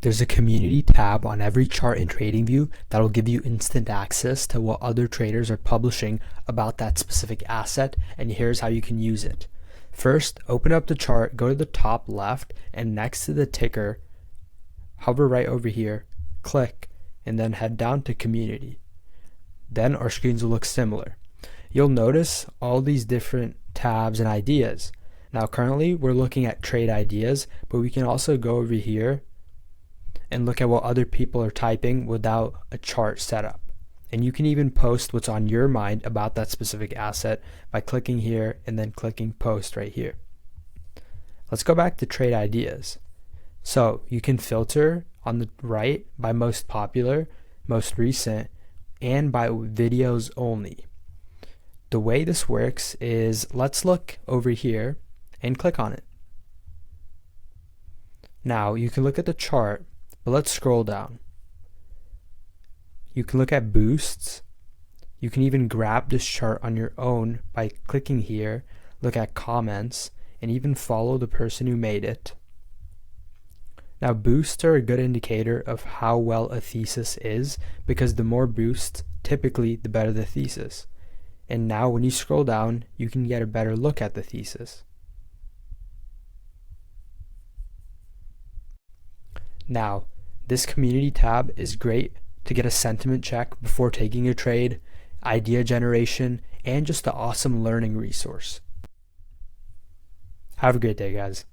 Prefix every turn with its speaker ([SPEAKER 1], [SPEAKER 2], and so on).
[SPEAKER 1] There's a community tab on every chart in TradingView that will give you instant access to what other traders are publishing about that specific asset, and here's how you can use it. First, open up the chart, go to the top left, and next to the ticker, hover right over here, click, and then head down to Community. Then our screens will look similar. You'll notice all these different tabs and ideas. Now currently we're looking at trade ideas, but we can also go over here and look at what other people are typing without a chart setup. And you can even post what's on your mind about that specific asset by clicking here and then clicking post right here. Let's go back to trade ideas. So you can filter on the right by most popular, most recent, and by videos only. The way this works is, let's look over here and click on it. Now you can look at the chart, but let's scroll down. You can look at boosts. You can even grab this chart on your own by clicking here, look at comments, and even follow the person who made it. Now boosts are a good indicator of how well a thesis is, because the more boosts, typically the better the thesis. And now when you scroll down, you can get a better look at the thesis. Now, this community tab is great to get a sentiment check before taking a trade, idea generation, and just an awesome learning resource. Have a great day, guys.